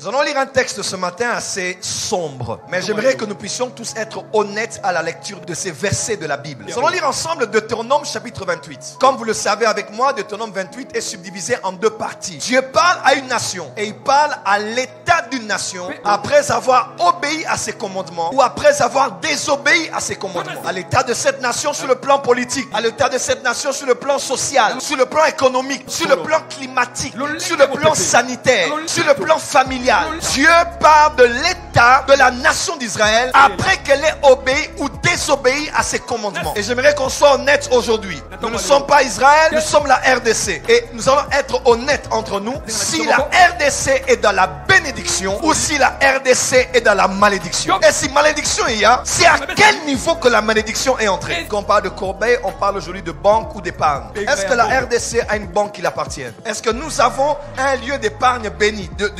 Nous allons lire un texte ce matin assez sombre, mais j'aimerais que nous puissions tous être honnêtes à la lecture de ces versets de la Bible. Nous allons lire ensemble Deutéronome chapitre 28. Comme vous le savez avec moi, Deutéronome 28 est subdivisé en deux parties. Dieu parle à une nation et il parle à l'état d'une nation après avoir obéi à ses commandements ou après avoir désobéi à ses commandements. À l'état de cette nation sur le plan politique, à l'état de cette nation sur le plan social, sur le plan économique, sur le plan climatique, sur le plan sanitaire, sur le plan familial. Dieu parle de l'état de la nation d'Israël après qu'elle ait obéi ou désobéi à ses commandements. Et j'aimerais qu'on soit honnête aujourd'hui. Nous ne sommes pas Israël, nous sommes la RDC. Et nous allons être honnêtes entre nous si la RDC est dans la bénédiction ou si la RDC est dans la malédiction. Et si malédiction il y a, c'est à quel niveau que la malédiction est entrée. Quand on parle de corbeille, on parle aujourd'hui de banque ou d'épargne. Est-ce que la RDC a une banque qui l'appartient? Est-ce que nous avons un lieu d'épargne béni de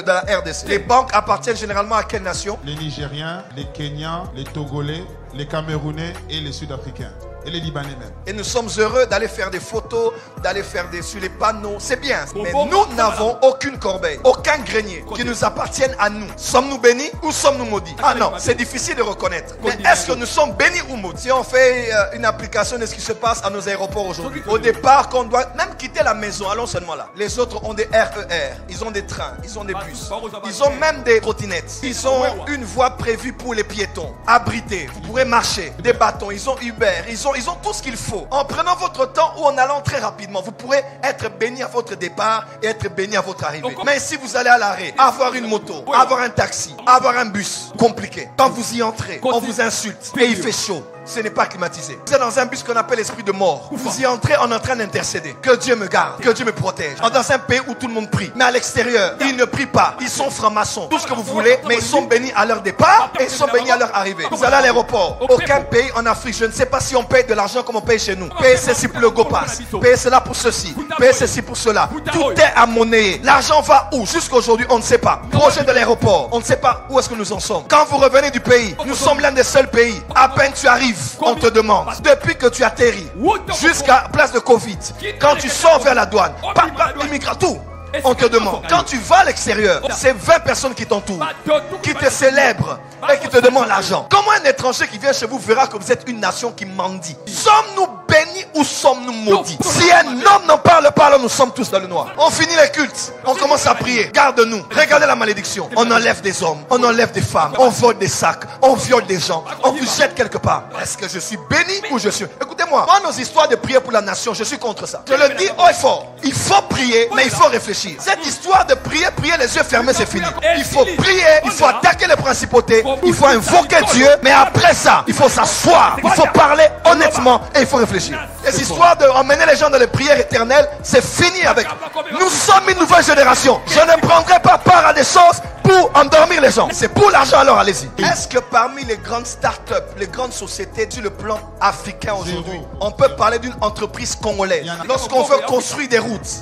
la RDC? Les banques appartiennent généralement à quelle nation? Les Nigériens, les Kenyans, les Togolais, les Camerounais et les Sud-Africains. Et les Libanais même. Et nous sommes heureux d'aller faire des photos, d'aller faire sur les panneaux. C'est bien. Mais nous n'avons aucune corbeille, aucun grenier qui nous appartienne à nous. Sommes-nous bénis ou sommes-nous maudits? Ah non, c'est difficile de reconnaître. Mais est-ce que nous sommes bénis ou maudits? Si on fait une application de ce qui se passe à nos aéroports aujourd'hui. Au départ, qu'on doit même quitter la maison, allons seulement là. Les autres ont des RER, ils ont des trains, ils ont des bus. Ils ont même des trottinettes. Ils ont une voie prévue pour les piétons. Abrités, vous pourrez marcher. Des bâtons, ils ont Uber, ils ont tout ce qu'il faut. En prenant votre temps ou en allant très rapidement, vous pourrez être béni à votre départ et être béni à votre arrivée. Mais si vous allez à l'arrêt, avoir une moto, avoir un taxi, avoir un bus, compliqué. Quand vous y entrez, on vous insulte et il fait chaud. Ce n'est pas climatisé. Vous êtes dans un bus qu'on appelle l'esprit de mort. Vous y entrez, on est en train d'intercéder. Que Dieu me garde, que Dieu me protège. Dans un pays où tout le monde prie. Mais à l'extérieur, ils ne prient pas. Ils sont francs-maçons. Tout ce que vous voulez, mais ils sont bénis à leur départ et ils sont bénis à leur arrivée. Vous allez à l'aéroport. Aucun pays en Afrique, je ne sais pas si on paye de l'argent comme on paye chez nous. Payer ceci pour le GoPass. Payer cela pour ceci. Payer ceci pour cela. Tout est à monnaie. L'argent va où? Jusqu'aujourd'hui, on ne sait pas. Projet de l'aéroport. On ne sait pas où est-ce que nous en sommes. Quand vous revenez du pays, nous sommes l'un des seuls pays. À peine tu arrives, on te demande, depuis que tu atterris jusqu'à place de Covid, quand tu sors vers la douane, tout, on te demande. Quand tu vas à l'extérieur, c'est 20 personnes qui t'entourent, qui te célèbrent et qui te demandent l'argent. Comment un étranger qui vient chez vous verra que vous êtes une nation qui mendie? Sommes-nous bénis ou sommes-nous maudits? Si un homme n'en parle pas, alors nous sommes tous dans le noir. On finit les cultes, on commence à prier. Garde-nous. Regardez la malédiction. On enlève des hommes, on enlève des femmes, on vole des sacs, on viole des gens, on vous jette quelque part. Est-ce que je suis béni ou je suis... Écoutez-moi, moi nos histoires de prier pour la nation, je suis contre ça. Je le dis haut et fort. Il faut prier, mais il faut réfléchir. Cette histoire de prier les yeux fermés, c'est fini. Il faut prier, il faut attaquer les principautés, il faut invoquer Dieu, mais après ça, il faut s'asseoir, il faut parler honnêtement et il faut réfléchir. Les histoires d'emmener les gens dans les prières éternelles, c'est fini avec. Nous sommes une nouvelle génération. Je ne prendrai pas part à des choses pour endormir les gens. C'est pour l'argent, alors allez-y. Est-ce que parmi les grandes start-up, les grandes sociétés sur le plan africain aujourd'hui, on peut parler d'une entreprise congolaise? Lorsqu'on veut construire des routes,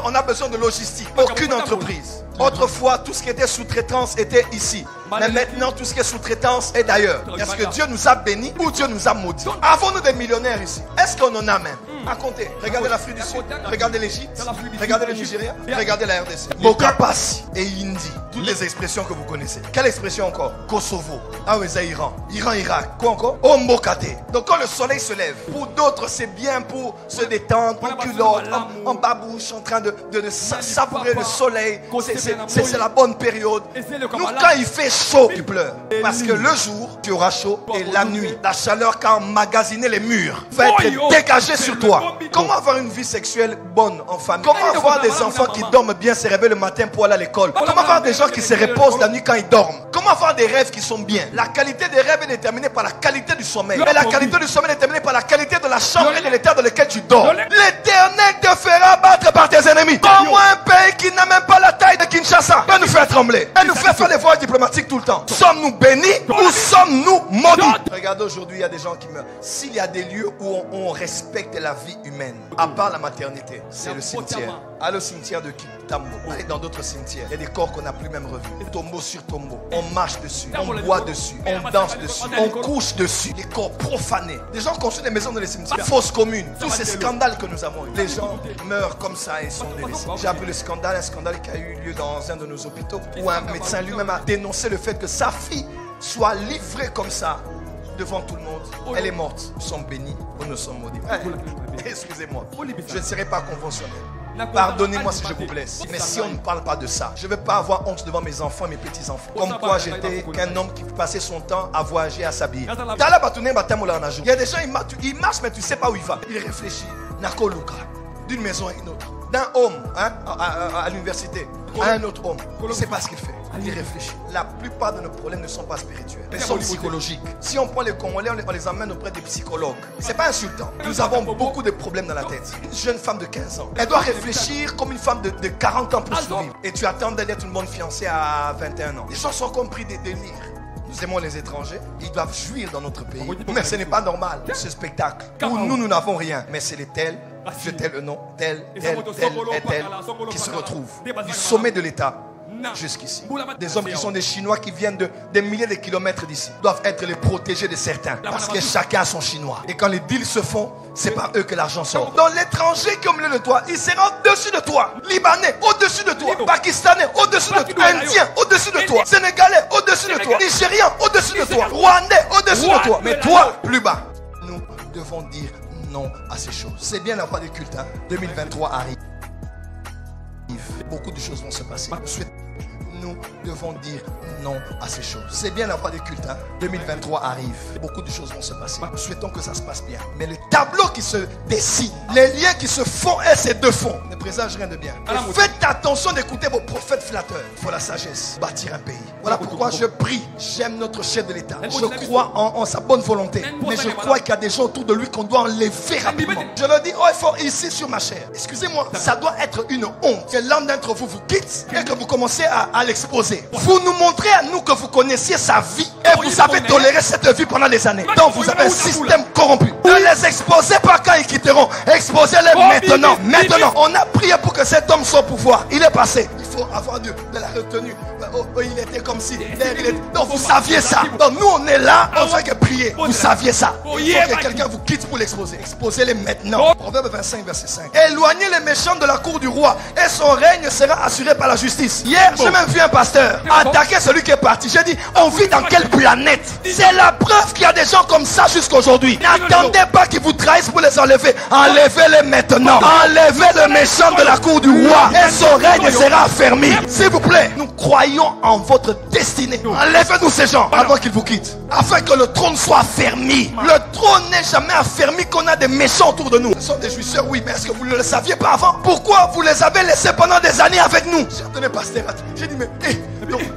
on a besoin de logistique, aucune entreprise. Autrefois, tout ce qui était sous-traitance était ici. Mais maintenant, tout ce qui est sous-traitance est d'ailleurs. Est-ce que Dieu nous a bénis ou Dieu nous a maudits? Avons-nous des millionnaires ici? Est-ce qu'on en a même? À compter. Regardez l'Afrique du Sud, regardez l'Égypte, regardez le Nigeria, regardez la RDC. Bokapasi et Indi. Toutes les expressions que vous connaissez. Quelle expression encore? Kosovo. Ah oui, c'est Iran. Irak. Quoi encore? Ombokate. Donc quand le soleil se lève, pour d'autres c'est bien pour se détendre, en culotte, en babouche, en train de savourer le soleil. C'est la bonne période. Nous, quand il fait chaud, tu pleures. Parce que le jour, tu auras chaud. Et la nuit, la chaleur qui a emmagasiné les murs va être dégagée sur toi. Comment avoir une vie sexuelle bonne en famille? Comment avoir des enfants qui dorment bien, se réveillent le matin pour aller à l'école? Comment avoir des gens qui se reposent la nuit quand ils dorment? Comment avoir des rêves qui sont bien? La qualité des rêves est déterminée par la qualité du sommeil. Et la qualité du sommeil est déterminée par la qualité de la chambre et de l'état dans lequel tu dors. L'Éternel te fera battre par tes ennemis. Comme un pays qui n'a même pas la taille de Kinshasa peut nous faire trembler. trembler. Elle nous fait faire les voyages diplomatiques tout le temps. Sommes-nous bénis ou sommes-nous maudits? Regardez, aujourd'hui, il y a des gens qui meurent. S'il y a des lieux où on respecte la vie humaine, à part la maternité, c'est le cimetière. Allez au cimetière de Tambo, allez dans d'autres cimetières. Il y a des corps qu'on n'a plus même revus. Tombeau sur tombeau. On marche dessus, on boit dessus, on danse dessus, on couche dessus. Les corps profanés. Des gens construisent des maisons dans les cimetières. Fausses communes. Tous ces scandales que nous avons eu. Les gens meurent comme ça et sont délaissés. J'ai appris le scandale, un scandale qui a eu lieu dans un de nos hôpitaux où un médecin lui-même a dénoncé le fait que sa fille soit livrée comme ça devant tout le monde. Elle est morte. Nous sommes bénis ou nous sommes maudits. Excusez-moi, je ne serai pas conventionnel. Pardonnez-moi si je vous blesse. Mais si on ne parle pas de ça, je ne vais pas avoir honte devant mes enfants et mes petits-enfants. Comme quoi j'étais qu'un homme qui passait son temps à voyager, à s'habiller. Il y a des gens, ils marchent mais tu ne sais pas où il va. Il réfléchit. Nako Luka. D'une maison à une autre. D'un homme à l'université à un autre homme. Il ne sait pas ce qu'il fait. Il réfléchit. La plupart de nos problèmes ne sont pas spirituels, mais sont psychologiques. Si on prend les Congolais, on les emmène auprès des psychologues. C'est pas insultant. Nous avons beaucoup de problèmes dans la tête. Une jeune femme de 15 ans, elle doit réfléchir comme une femme de 40 ans pour survivre. Et tu attends d'être une bonne fiancée à 21 ans. Les gens sont compris des délires. Nous aimons les étrangers, ils doivent jouir dans notre pays. Mais ce n'est pas normal, ce spectacle où nous n'avons rien. Mais c'est les tels, je tel le nom, tel et tel qui se retrouvent du sommet de l'État jusqu'ici. Des hommes qui sont des Chinois qui viennent de des milliers de kilomètres d'ici doivent être les protégés de certains parce que chacun a son Chinois. Et quand les deals se font, c'est par eux que l'argent sort. Dans l'étranger qui est au milieu de toi, il sera au-dessus de toi. Libanais, au-dessus de toi. Pakistanais, au-dessus de toi. Indien, au-dessus de toi. Sénégalais, au-dessus de toi. Nigérien, au-dessus de toi. Rwandais, au-dessus de toi. Mais toi, plus bas. Nous devons dire non à ces choses. C'est bien la voie des cultes. 2023 arrive. Beaucoup de choses vont se passer. Nous devons dire non à ces choses. C'est bien la voie des cultes. 2023 arrive. Beaucoup de choses vont se passer. Nous souhaitons que ça se passe bien. Mais le tableau qui se dessine, les liens qui se font et se défont, ne présagent rien de bien. Et faites attention d'écouter vos prophètes flatteurs. Il faut la sagesse, bâtir un pays. Voilà pourquoi je prie. J'aime notre chef de l'État. Je crois en sa bonne volonté. Mais je crois qu'il y a des gens autour de lui qu'on doit enlever rapidement. Je leur dis, oh, il faut ici sur ma chair. Excusez-moi, ça doit être une honte que l'un d'entre vous vous quitte et que vous commencez à l'exposer. Vous nous montrez à nous que vous connaissiez sa vie et vous avez toléré cette vie pendant des années. Donc vous avez un système corrompu. Ne les exposez pas quand ils quitteront. Exposez-les maintenant. Maintenant, on a prié pour que cet homme soit au pouvoir. Il est passé. Il faut avoir de la retenue. Il était comme si. Donc vous saviez ça. Donc nous on est là, on fait que prier. Vous saviez ça. Il faut que quelqu'un vous quitte pour l'exposer. Exposez-les maintenant. Proverbe 25, verset 5. Éloignez les méchants de la cour du roi et son règne sera assuré par la justice. Hier, j'ai même vu un pasteur attaquer celui qui est parti. J'ai dit, on vit dans quelle planète? C'est la preuve qu'il y a des gens comme ça jusqu'à aujourd'hui. N'attendez pas qu'ils vous trahissent pour les enlever. Enlevez-les maintenant. Enlevez le méchant de la cour du roi et son règne sera affermi. S'il vous plaît, nous croyons en votre destinée. Enlevez-nous ces gens avant qu'ils vous quittent, afin que le trône soit affermi. Le trône n'est jamais affermi qu'on a des méchants autour de nous. Ce sont des jouisseurs, oui, mais est-ce que vous ne le saviez pas avant? Pourquoi vous les avez laissés pendant des années avec nous? J'ai dit, mais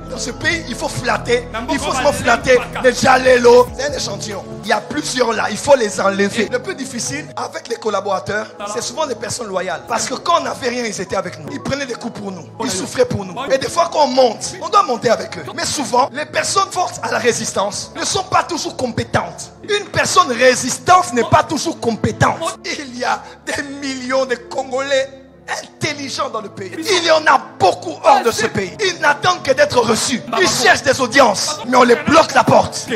dans ce pays, il faut flatter. Il faut se flatter les jalélos. C'est un échantillon. Il y a plusieurs là, il faut les enlever. Le plus difficile avec les collaborateurs, c'est souvent des personnes loyales. Parce que quand on n'avait rien, ils étaient avec nous. Ils prenaient des coups pour nous. Ils souffraient pour nous. Et des fois quand on monte, on doit monter avec eux. Mais souvent, les personnes fortes à la résistance ne sont pas toujours compétentes. Une personne résistante n'est pas toujours compétente. Il y a des millions de Congolais intelligents dans le pays. Il y en a beaucoup hors de ce pays. Ils n'attendent que d'être reçus. Ils cherchent des audiences, mais on les bloque la porte.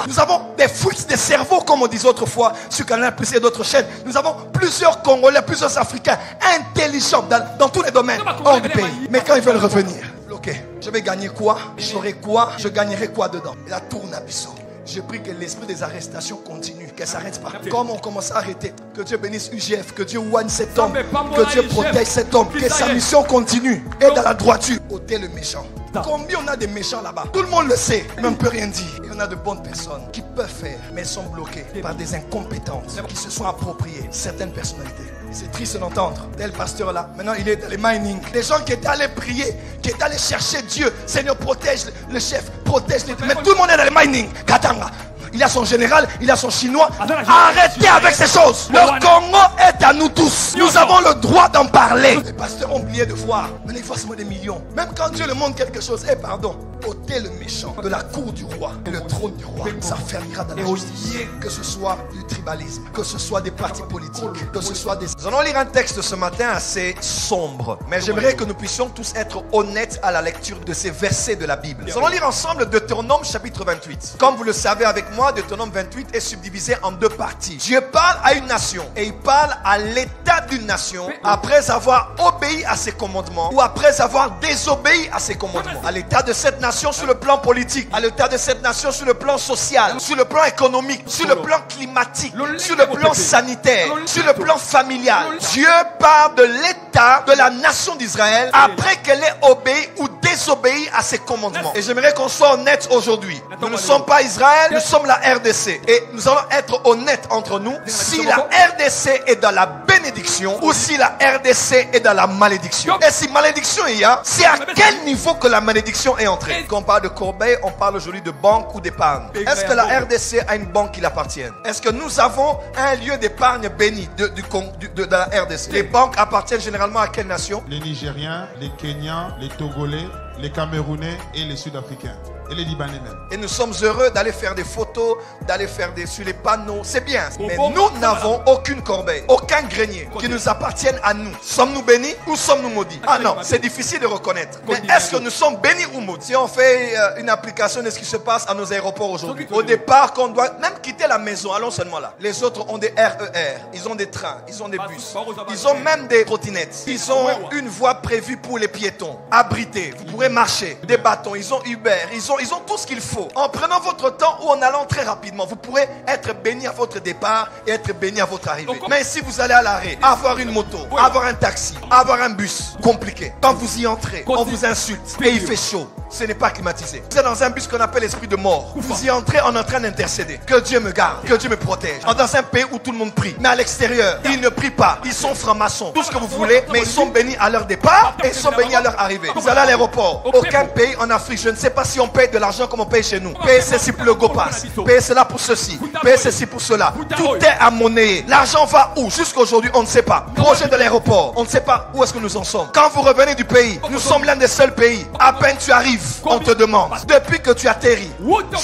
Nous avons des fuites de cerveau, comme on disait autrefois sur Canal Plus et d'autres chaînes. Nous avons plusieurs Congolais, plusieurs Africains intelligents dans tous les domaines hors du pays. Mais quand ils veulent revenir, ok, je vais gagner quoi? J'aurai quoi? Je gagnerai quoi dedans? La tourne à Bissau. Je prie que l'esprit des arrestations continue, qu'elle ne s'arrête pas. Comme on commence à arrêter, que Dieu bénisse UGF, que Dieu oigne cet homme, que Dieu protège cet homme, que sa mission continue. Et dans la droiture, ôtez le méchant. Combien on a des méchants là-bas? Tout le monde le sait, mais on ne peut rien dire. Et on a de bonnes personnes qui peuvent faire, mais sont bloquées par des incompétences qui se sont appropriées certaines personnalités. C'est triste d'entendre. Tel pasteur là, maintenant il est dans les mining. Des gens qui étaient allés prier, qui étaient allés chercher Dieu. Seigneur, protège le chef, protège les... Mais tout le monde est dans les mining. Katanga. il a son général, il a son chinois. Arrêtez avec ces choses. Le Congo est à nous tous. Nous avons le droit d'en parler. Les pasteurs ont oublié de voir. Mais il faut seulement des millions. Même quand Dieu le montre quelque chose, pardon, ôtez le méchant de la cour du roi et le trône du roi. Ça fermera dans la justice. Que ce soit du tribalisme, que ce soit des partis politiques, que ce soit des... Nous allons lire un texte ce matin assez sombre. Mais j'aimerais que nous puissions tous être honnêtes à la lecture de ces versets de la Bible. Nous allons lire ensemble Deutéronome chapitre 28. Comme vous le savez avec moi, Deutéronome 28 est subdivisé en deux parties. Dieu parle à une nation et il parle à l'état d'une nation après avoir obéi à ses commandements ou après avoir désobéi à ses commandements. À l'état de cette nation sur le plan politique, à l'état de cette nation sur le plan social, sur le plan économique, sur le plan climatique, sur le plan sanitaire, sur le plan familial. Dieu parle de l'état de la nation d'Israël après qu'elle ait obéi ou désobéi à ses commandements. Et j'aimerais qu'on soit honnête aujourd'hui. Nous ne sommes pas Israël, nous sommes la RDC. Et nous allons être honnêtes entre nous si la RDC est dans la bénédiction ou si la RDC est dans la malédiction. Et si malédiction il y a, c'est à quel niveau que la malédiction est entrée? Quand on parle de corbeille, on parle aujourd'hui de banque ou d'épargne. Est-ce que la RDC a une banque qui l'appartient? Est-ce que nous avons un lieu d'épargne béni de la RDC? Les banques appartiennent généralement à quelle nation? Les Nigériens, les Kenyans, les Togolais, les Camerounais et les Sud-Africains. Et les Libanais même. Et nous sommes heureux d'aller faire des photos, d'aller faire sur les panneaux. C'est bien. Mais nous n'avons aucune corbeille, aucun grenier qui nous appartienne à nous. Sommes-nous bénis ou sommes-nous maudits? Ah non, c'est difficile de reconnaître. Mais est-ce que nous sommes bénis ou maudits? Si on fait une application de ce qui se passe à nos aéroports aujourd'hui. Au départ, qu'on doit même quitter la maison, allons seulement là. Les autres ont des RER, ils ont des trains, ils ont des bus, ils ont même des trottinettes. Ils ont une voie prévue pour les piétons, abrités. Vous pourrez marcher, des bâtons, ils ont Uber, ils ont tout ce qu'il faut. En prenant votre temps ou en allant très rapidement, vous pourrez être béni à votre départ et être béni à votre arrivée. Mais si vous allez à l'arrêt, avoir une moto, avoir un taxi, avoir un bus, compliqué. Quand vous y entrez, on vous insulte et il fait chaud. Ce n'est pas climatisé. Vous êtes dans un bus qu'on appelle l'esprit de mort. Vous y entrez, on est en train d'intercéder. Que Dieu me garde, que Dieu me protège. Dans un pays où tout le monde prie. Mais à l'extérieur, ils ne prient pas. Ils sont francs-maçons. Tout ce que vous voulez, mais ils sont bénis à leur départ et ils sont bénis à leur arrivée. Vous allez à l'aéroport. Aucun pays en Afrique, je ne sais pas si on paye de l'argent comme on paye chez nous. Payer ceci pour le GoPass. Payer cela pour ceci. Payer ceci pour cela. Tout est à monnaie. L'argent va où? Jusqu'aujourd'hui, on ne sait pas. Projet de l'aéroport. On ne sait pas où est-ce que nous en sommes. Quand vous revenez du pays, nous sommes l'un des seuls pays. À peine tu arrives, on te demande, depuis que tu atterris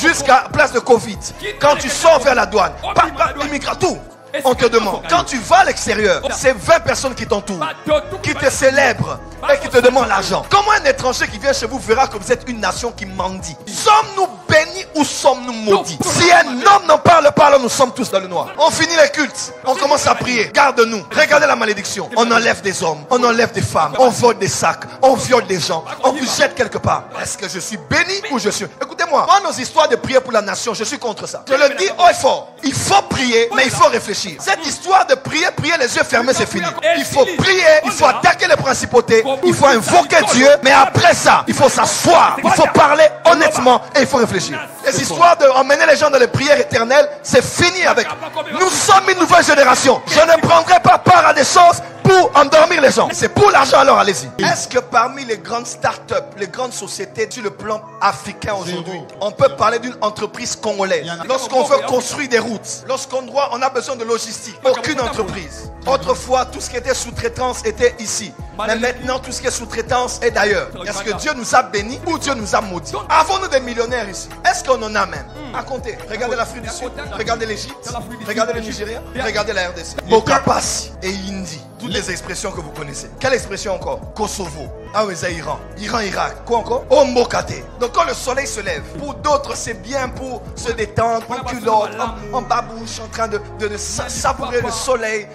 jusqu'à place de Covid, quand tu sors vers la douane, tout, on te demande. Quand tu vas à l'extérieur, c'est 20 personnes qui t'entourent, qui te célèbrent et qui te demandent l'argent. Comment un étranger qui vient chez vous verra que vous êtes une nation qui mendie? Sommes-nous bénis ou sommes-nous maudits? Si un homme n'en parle pas, alors nous sommes tous dans le noir. On finit les cultes, on commence à prier. Garde-nous. Regardez la malédiction. On enlève des hommes, on enlève des femmes, on vole des sacs, on viole des gens, on vous jette quelque part. Est-ce que je suis béni ou je suis... Écoutez-moi, moi nos histoires de prier pour la nation, je suis contre ça. Je le dis haut et fort. Il faut prier, mais il faut réfléchir. Cette histoire de prier les yeux fermés, c'est fini. Il faut prier, il faut attaquer les principautés, il faut invoquer Dieu, mais après ça, il faut s'asseoir, il faut parler honnêtement et il faut réfléchir. Les histoires d'emmener les gens dans les prières éternelles, c'est fini avec. Nous sommes une nouvelle génération. Je ne prendrai pas part à des choses pour endormir les gens. C'est pour l'argent, alors allez-y. Est-ce que parmi les grandes start-up, les grandes sociétés sur le plan africain aujourd'hui, on peut parler d'une entreprise congolaise? Lorsqu'on veut construire des routes, on a besoin de logistique, aucune entreprise. Autrefois, tout ce qui était sous-traitance était ici. Mais maintenant, tout ce qui est sous-traitance est d'ailleurs. Est-ce que Dieu nous a bénis ou Dieu nous a maudits? Avons-nous des millionnaires ici? Est-ce qu'on en a même? À compter. Regardez l'Afrique du Sud, regardez l'Égypte, regardez le Nigeria, regardez la RDC. Bokapas et Indi. Toutes les expressions que vous connaissez. Quelle expression encore? Kosovo. Ah oui, c'est Iran. Irak. Quoi encore? Ombokate. Donc quand le soleil se lève, pour d'autres c'est bien pour se détendre, en culotte, en babouche, en train de savourer le soleil.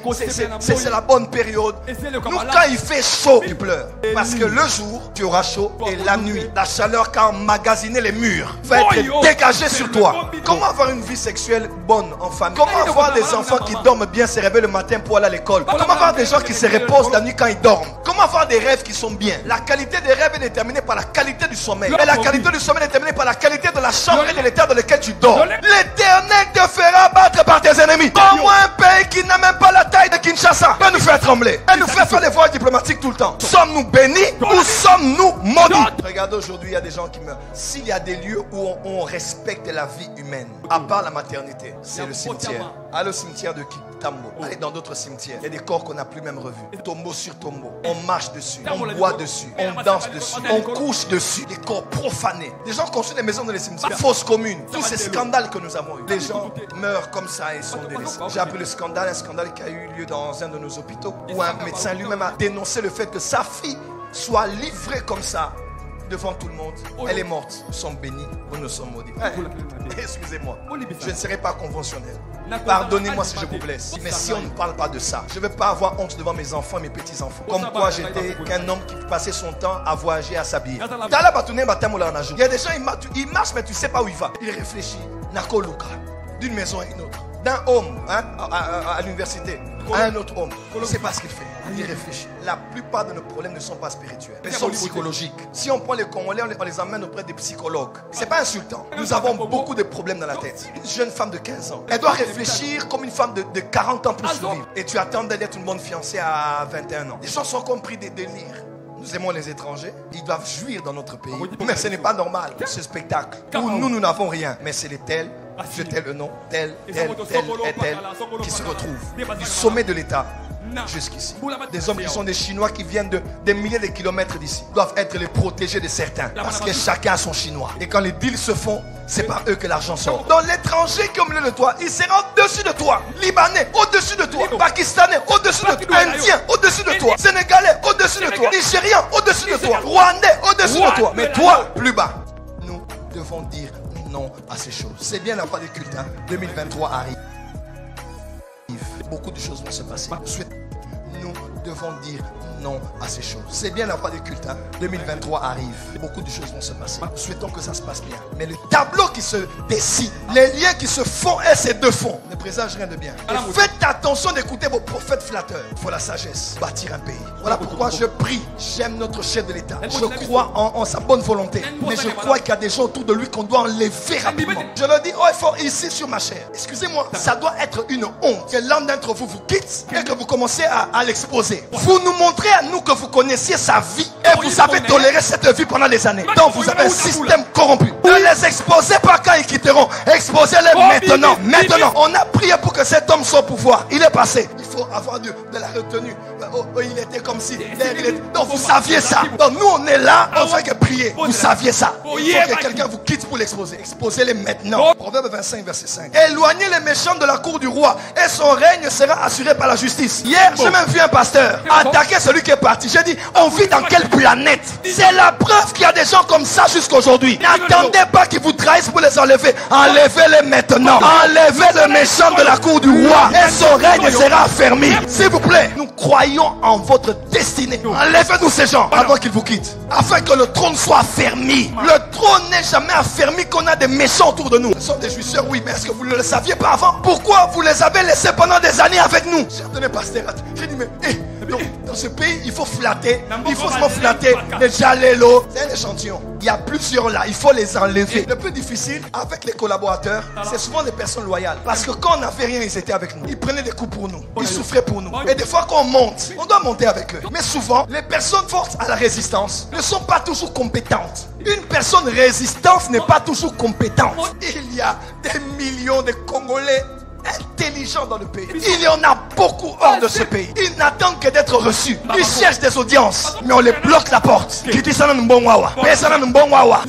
C'est la bonne période. Nous quand il fait chaud, tu pleures. Parce que le jour, tu auras chaud et la nuit, la chaleur qui a emmagasiné les murs va être dégagée sur toi. Comment avoir une vie sexuelle bonne en famille? Comment avoir des enfants qui dorment bien, se réveillent le matin pour aller à l'école? Comment avoir des gens qui se reposent la nuit quand ils dorment? Comment avoir des rêves qui sont bien? La qualité des rêves est déterminée par la qualité du sommeil. Et la qualité du sommeil est déterminée par la qualité de la chambre et de l'état dans lequel tu dors. L'Éternel te fera battre par tes ennemis. Au moins un pays qui n'a même pas la taille de Kinshasa peut nous faire trembler. Elle nous fait faire les voies diplomatiques tout le temps. Sommes-nous bénis ou sommes-nous maudits? Regardez, aujourd'hui, il y a des gens qui meurent. S'il y a des lieux où on respecte la vie humaine, à part la maternité, c'est le cimetière. Allez au cimetière de Kitambo. Allez dans d'autres cimetières. Il y a des corps qu'on n'a plus même revus. Tombeau sur tombeau. On marche dessus. On boit dessus. On danse dessus. On couche dessus. Des corps profanés. Des gens construisent des maisons dans les cimetières. Fausses communes. Tous ces scandales que nous avons eus. Les gens meurent comme ça et sont délaissés. J'ai appris le scandale, un scandale qui a eu lieu dans un de nos hôpitaux où un médecin lui-même a dénoncé le fait que sa fille soit livrée comme ça devant tout le monde. Elle est morte. Nous sommes bénis ou nous sommes maudits. Excusez-moi, je ne serai pas conventionnel. Pardonnez-moi si je vous blesse. Mais si on ne parle pas de ça, je ne vais pas avoir honte devant mes enfants et mes petits-enfants. Comme quoi j'étais qu'un homme qui passait son temps à voyager, à s'habiller. Il y a des gens, ils marchent mais tu ne sais pas où il va. Il réfléchit. Nako Luka. D'une maison à une autre. D'un homme à l'université à un autre homme. Il ne sait pas ce qu'il fait. Il réfléchit. La plupart de nos problèmes ne sont pas spirituels. Ils sont psychologiques. Si on prend les Congolais, on les emmène auprès des psychologues. Ce n'est pas insultant. Nous avons beaucoup de problèmes dans la tête. Une jeune femme de 15 ans, elle doit réfléchir comme une femme de 40 ans pour survivre. Et tu attends d'être une bonne fiancée à 21 ans. Les gens sont compris des délires. Nous aimons les étrangers, ils doivent jouir dans notre pays. Mais ce n'est pas normal, ce spectacle où nous n'avons rien. Mais c'est les tels, je tais le nom, tel et tel qui se retrouvent du sommet de l'État jusqu'ici. Des hommes qui sont des Chinois qui viennent de des milliers de kilomètres d'ici doivent être les protégés de certains parce que chacun a son Chinois. Et quand les deals se font, c'est par eux que l'argent sort. Dans l'étranger qui est au milieu de toi, il sera au-dessus de toi. Libanais, au-dessus de toi. Pakistanais, au-dessus de toi. Indien, au-dessus de toi. Sénégalais, au-dessus de toi. Nigérien, au-dessus de toi. Rwandais, au-dessus de toi. Mais toi, plus bas. Nous devons dire non à ces choses. C'est bien la fin des cultes. 2023 arrive. Beaucoup de choses vont se passer. Nous devons dire non à ces choses. C'est bien la fin des cultes. 2023 arrive. Beaucoup de choses vont se passer. Souhaitons que ça se passe bien. Mais le tableau qui se dessine, les liens qui se font et se défont, ne présage rien de bien. Et faites attention d'écouter vos prophètes flatteurs. Il faut la sagesse, bâtir un pays. Voilà pourquoi je prie. J'aime notre chef de l'État. Je crois en sa bonne volonté. Mais je crois qu'il y a des gens autour de lui qu'on doit enlever rapidement. Je le dis haut et fort ici sur ma chair. Excusez-moi, ça doit être une honte que l'un d'entre vous quitte et que vous commencez à l'exposer. Vous nous montrez à nous que vous connaissiez sa vie et vous avez toléré cette vie pendant des années. Donc vous avez un système corrompu. Ne les exposez pas quand ils quitteront. Exposez-les maintenant. Maintenant, on a prié pour que cet homme soit au pouvoir. Il est passé. Il faut avoir de la retenue. Il était comme si. Donc vous saviez ça. Donc nous on est là, on fait que prier. Vous saviez ça. Il faut que quelqu'un vous quitte pour l'exposer. Exposez-les maintenant. Proverbe 25, verset 5. Éloignez les méchants de la cour du roi et son règne sera assuré par la justice. Hier, j'ai même vu un pasteur attaquer celui qui est parti. J'ai dit, on vit dans quelle planète? C'est la preuve qu'il y a des gens comme ça jusqu'aujourd'hui. N'attendez pas qu'ils vous trahissent pour les enlever. Enlevez-les maintenant. Enlevez le méchant de la cour du roi et son règne sera affermi. S'il vous plaît, nous croyons en votre destinée. Enlevez-nous ces gens avant qu'ils vous quittent, afin que le trône soit affermi. Le trône n'est jamais affermi qu'on a des méchants autour de nous. Ce sont des jouisseurs, oui, mais est-ce que vous ne le saviez pas avant? Pourquoi vous les avez laissés pendant des années avec nous? J'ai donné pasteur. J'ai dit, mais dans ce pays, il faut flatter. Il faut se flatter. Les Jalelo, c'est un échantillon. Il y a plusieurs là, il faut les enlever. Le plus difficile avec les collaborateurs, c'est souvent des personnes loyales. Parce que quand on n'avait rien, ils étaient avec nous. Ils prenaient des coups pour nous. Ils souffraient pour nous. Et des fois, quand on monte, on doit monter avec eux. Mais souvent, les personnes fortes à la résistance ne sont pas toujours compétentes. Une personne résistante n'est pas toujours compétente. Il y a des millions de Congolais intelligents dans le pays. Il y en a beaucoup hors de ce pays. Ils n'attendent que d'être reçus. Ils cherchent des audiences, mais on les bloque la porte. Nous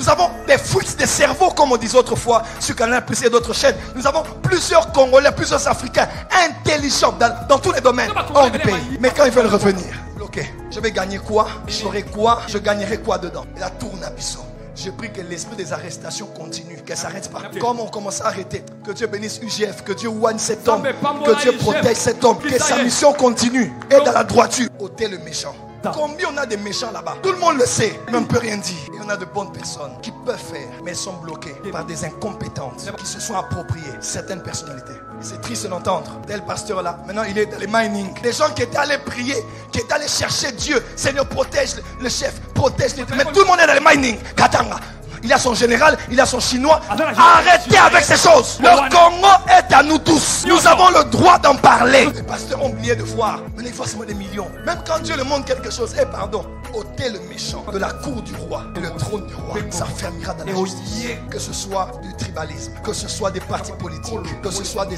avons des fuites de cerveau, comme on disait autrefois sur Canal Plus et d'autres chaînes. Nous avons plusieurs Congolais, plusieurs Africains intelligents dans tous les domaines hors du pays. Mais quand ils veulent revenir, ok, je vais gagner quoi? J'aurai quoi? Je gagnerai quoi dedans? Et la tourne à Bissau. Je prie que l'esprit des arrestations continue, qu'elle ne s'arrête pas. Comme on commence à arrêter, que Dieu bénisse UGF, que Dieu oigne cet homme, que Dieu protège cet homme, que sa mission continue et dans la droiture. Ôtez le méchant. Combien on a des méchants là-bas? Tout le monde le sait, mais on ne peut rien dire. Et on a de bonnes personnes qui peuvent faire, mais elles sont bloquées par des incompétentes qui se sont appropriées certaines personnalités. C'est triste d'entendre. Tel pasteur-là, maintenant il est dans les mining. Des gens qui étaient allés prier, qui étaient allés chercher Dieu. Seigneur, protège le chef, protège les... Mais tout le monde est dans les mining. Katanga. Il a son général, il a son chinois. Arrêtez avec ces choses. Le Congo est à nous tous. Nous avons le droit d'en parler. Les pasteurs ont oublié de voir. Mais il faut forcément des millions. Même quand Dieu leur montre quelque chose, pardon, ôtez le méchant de la cour du roi et le trône du roi. Ça fermera dans la justice. Que ce soit du tribalisme, que ce soit des partis politiques, que ce soit des